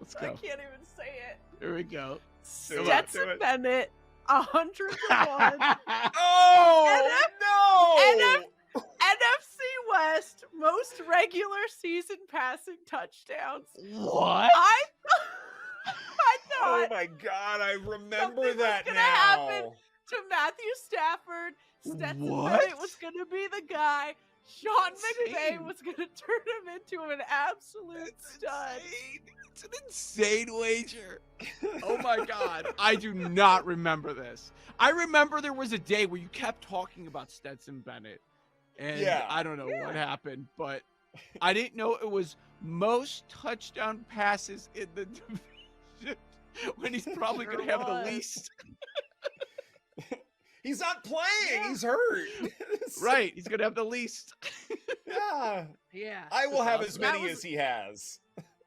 Let's I go. can't even say it. Here we go. Stetson Bennett, 101. Oh, no! NFC West, most regular season passing touchdowns. What? I Oh thought my God, I remember something that was gonna now. happen to Matthew Stafford. Stetson What? Bennett was going to be the guy. Sean McVay Insane. was going to turn him into an absolute stud. Insane. It's an insane wager. Oh my God. I do not remember this. I remember there was a day where you kept talking about Stetson Bennett. And Yeah. I don't know what happened, but I didn't know it was most touchdown passes in the division when he's probably going to have the least. He's not playing. Yeah. He's hurt. Right. He's going to have the least. Yeah. Yeah. I will have as That many was- as he has.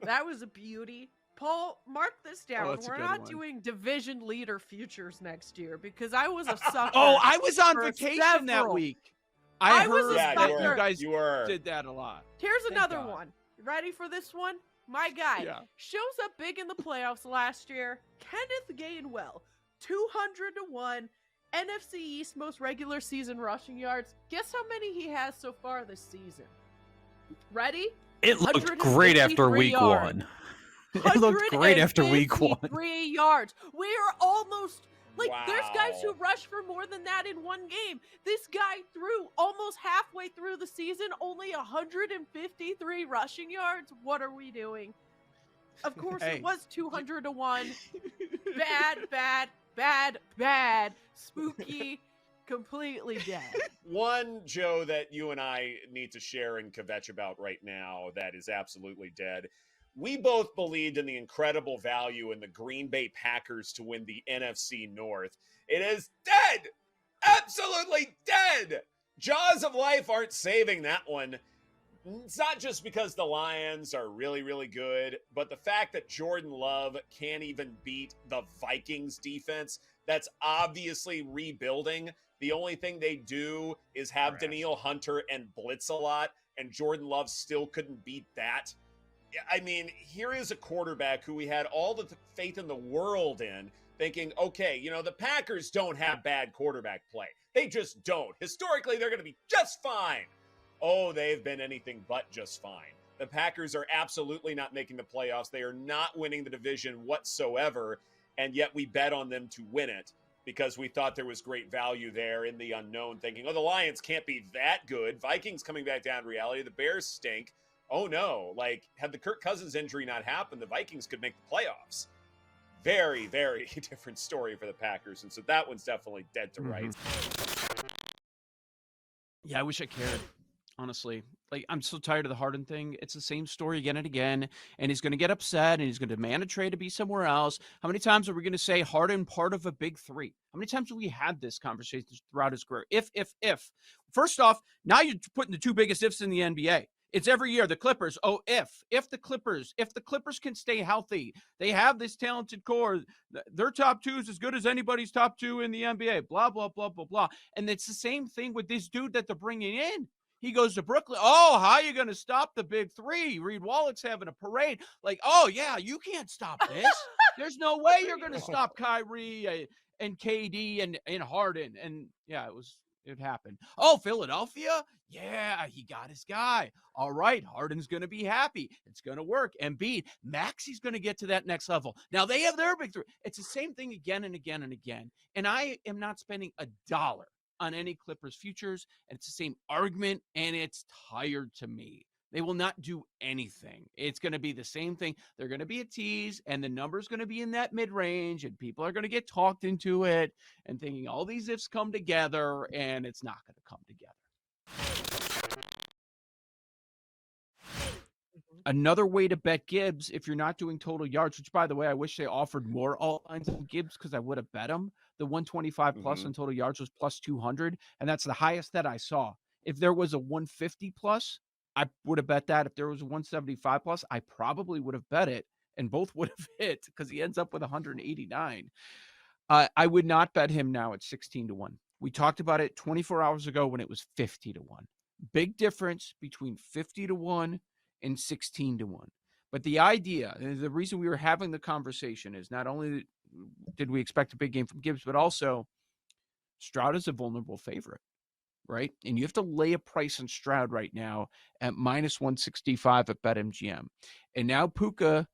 That was a beauty. Paul, mark this down. that's a We're good not one. doing division leader futures next year because I was a sucker. Oh, I was on for vacation that several. week. I I was heard a that sucker. you guys You were. did that a lot. Here's Thank another God. one. Ready for this one? My guy Yeah. shows up big in the playoffs last year. Kenneth Gainwell, 200-1, NFC East most regular season rushing yards. Guess how many he has so far this season? Ready? It looked great after 153 week yards. one. It looked great after week one. 153 yards. We are almost there's guys who Wow. rush for more than that in one game. This guy threw almost halfway through the season only 153 rushing yards. What are we doing? Of course, Hey. it was 200-1. Bad. Spooky. Completely dead. One, Joe, that you and I need to share and kvetch about right now that is absolutely dead. We both believed in the incredible value in the Green Bay Packers to win the NFC North. It is dead! Absolutely dead! Jaws of life aren't saving that one. It's not just because the Lions are really, really good, but the fact that Jordan Love can't even beat the Vikings defense that's obviously rebuilding. The only thing they do is have Trash. Daniil Hunter and blitz a lot, and Jordan Love still couldn't beat that. I mean, here is a quarterback who we had all the faith in the world in, thinking, okay, the Packers don't have bad quarterback play. They just don't. Historically, they're going to be just fine. Oh, they've been anything but just fine. The Packers are absolutely not making the playoffs. They are not winning the division whatsoever, and yet we bet on them to win it because we thought there was great value there in the unknown, thinking, oh, the Lions can't be that good. Vikings coming back down to reality. The Bears stink. Oh, no. Had the Kirk Cousins injury not happened, the Vikings could make the playoffs. Very, very different story for the Packers, and so that one's definitely dead to rights. Yeah, I wish I cared, honestly. I'm so tired of the Harden thing. It's the same story again and again, and he's going to get upset, and he's going to demand a trade to be somewhere else. How many times are we going to say Harden part of a big three? How many times have we had this conversation throughout his career? If. First off, now you're putting the two biggest ifs in the NBA. It's every year, the Clippers. Oh, if the Clippers can stay healthy, they have this talented core. Their top two is as good as anybody's top two in the NBA. Blah, blah, blah, blah, blah. And it's the same thing with this dude that they're bringing in. He goes to Brooklyn. Oh, how are you going to stop the big three? Reed Wallach's having a parade. Oh, yeah, you can't stop this. There's no way you're going to stop Kyrie and KD and Harden. And, yeah, it happened. Oh, Philadelphia? Yeah, he got his guy. All right, Harden's going to be happy. It's going to work. Embiid, Maxi's going to get to that next level. Now they have their big three. It's the same thing again and again and again. And I am not spending $1 on any Clippers futures. And it's the same argument, and it's tired to me. They will not do anything. It's going to be the same thing. They're going to be a tease, and the number's going to be in that mid-range, and people are going to get talked into it and thinking all these ifs come together, and it's not going to come together. Another way to bet Gibbs, if you're not doing total yards, which, by the way, I wish they offered more alt lines of Gibbs because I would have bet him. The 125 plus on total yards was plus 200, and that's the highest that I saw. If there was a 150 plus, I would have bet that. If there was a 175 plus, I probably would have bet it, and both would have hit because he ends up with 189. I would not bet him now at 16-1. We talked about it 24 hours ago when it was 50-1. Big difference between 50-1 and 16-1. But the idea, and the reason we were having the conversation is not only did we expect a big game from Gibbs, but also Stroud is a vulnerable favorite, right? And you have to lay a price on Stroud right now at minus 165 at BetMGM. And now Puka,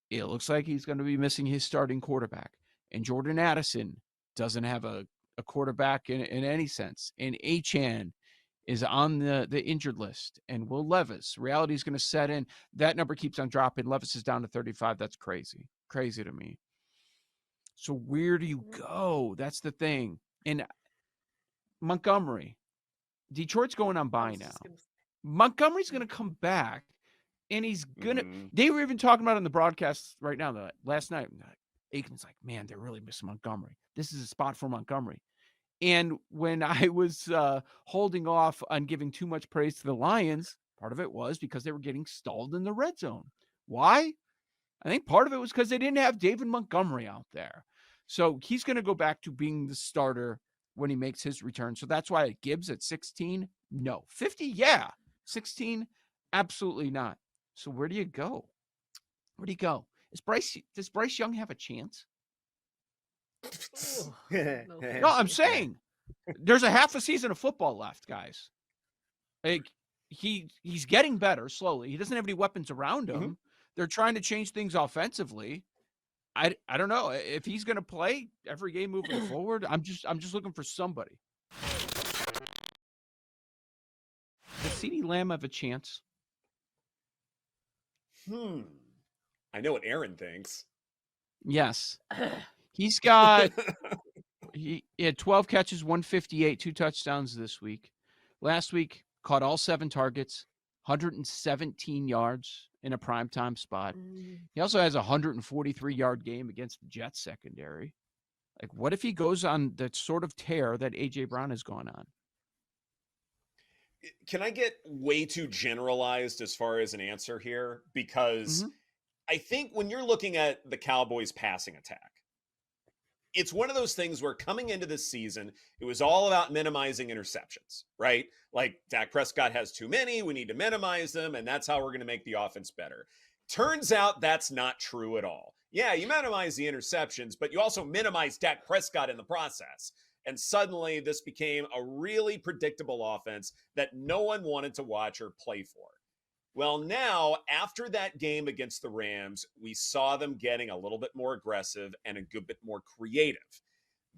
it looks like he's going to be missing his starting quarterback. And Jordan Addison doesn't have a quarterback in any sense. And Achane is on the injured list. And Will Levis, reality is going to set in. That number keeps on dropping. Levis is down to 35. That's crazy. Crazy to me. So where do you go? That's the thing. And Montgomery, Detroit's going on bye now. Montgomery's going to come back, and he's going to they were even talking about it on the broadcast right now, last night. Aiken's like, man, they're really missing Montgomery. This is a spot for Montgomery. And when I was holding off on giving too much praise to the Lions, part of it was because they were getting stalled in the red zone. Why? I think part of it was because they didn't have David Montgomery out there. So he's going to go back to being the starter when he makes his return. So that's why Gibbs at 16, no. 50, yeah. 16, absolutely not. So where do you go? Where do you go? Does Bryce Young have a chance? No, I'm saying there's a half a season of football left, guys. Like he's getting better slowly. He doesn't have any weapons around him. They're trying to change things offensively. I don't know if he's going to play every game moving forward. I'm just looking for somebody. Does CeeDee Lamb have a chance? I know what Aaron thinks. Yes. He's got he had 12 catches, 158, 2 touchdowns this week. Last week, caught all 7 targets, 117 yards in a primetime spot. He also has a 143-yard game against the Jets secondary. Like, what if he goes on that sort of tear that A.J. Brown has gone on? Can I get way too generalized as far as an answer here? Because I think when you're looking at the Cowboys passing attack, it's one of those things where coming into this season, it was all about minimizing interceptions, right? Like Dak Prescott has too many, we need to minimize them, and that's how we're going to make the offense better. Turns out that's not true at all. Yeah, you minimize the interceptions, but you also minimize Dak Prescott in the process. And suddenly this became a really predictable offense that no one wanted to watch or play for. Well, now, after that game against the Rams, we saw them getting a little bit more aggressive and a good bit more creative.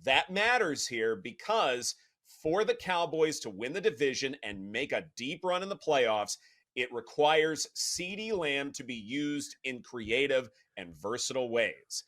That matters here because for the Cowboys to win the division and make a deep run in the playoffs, it requires CeeDee Lamb to be used in creative and versatile ways.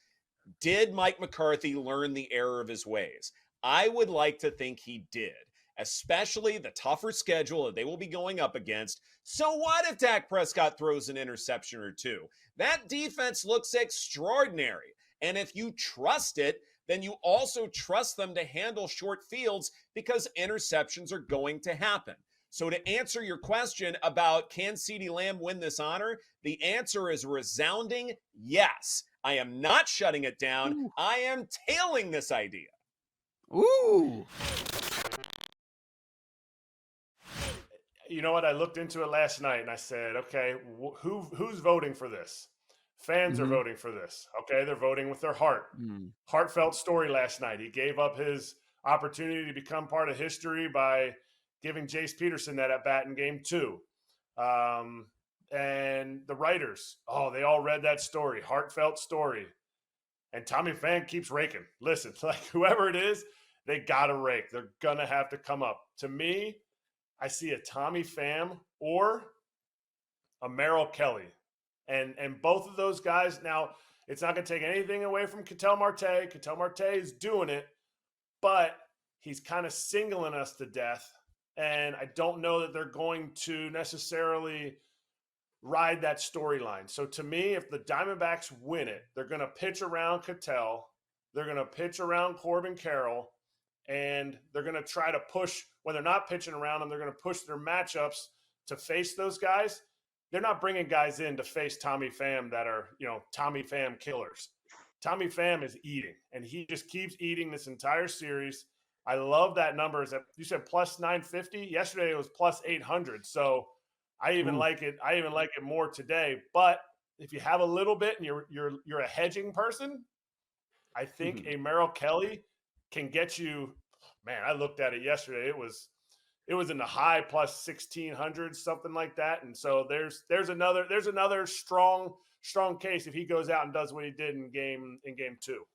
Did Mike McCarthy learn the error of his ways? I would like to think he did, especially the tougher schedule that they will be going up against. So what if Dak Prescott throws an interception or two? That defense looks extraordinary. And if you trust it, then you also trust them to handle short fields because interceptions are going to happen. So to answer your question about can CeeDee Lamb win this honor, the answer is resounding yes. I am not shutting it down. Ooh. I am tailing this idea. Ooh. You know what? I looked into it last night and I said, okay, who's voting for this? Fans are voting for this. Okay, they're voting with their heart. Heartfelt story last night. He gave up his opportunity to become part of history by giving Jace Peterson that at bat in game 2. And the writers, they all read that story. Heartfelt story. And Tommy Pham keeps raking. Listen, like whoever it is, they got to rake. They're going to have to come up. To me, I see a Tommy Pham or a Merrill Kelly. And both of those guys, now, it's not going to take anything away from Ketel Marte. Ketel Marte is doing it, but he's kind of singling us to death. And I don't know that they're going to necessarily ride that storyline. So to me, if the Diamondbacks win it, they're going to pitch around Ketel. They're going to pitch around Corbin Carroll. And they're going to try to push, when they're not pitching around them, they're going to push their matchups to face those guys. They're not bringing guys in to face Tommy Pham that are, Tommy Pham killers. Tommy Pham is eating, and he just keeps eating this entire series. I love that number. Is that you said plus 950? Yesterday it was plus 800. So I even like it. I even like it more today. But if you have a little bit and you're a hedging person, I think Mhm. a Merrill Kelly can get you. Man, I looked at it yesterday. It was in the high plus 1600, something like that. And so there's another strong case if he goes out and does what he did in game 2.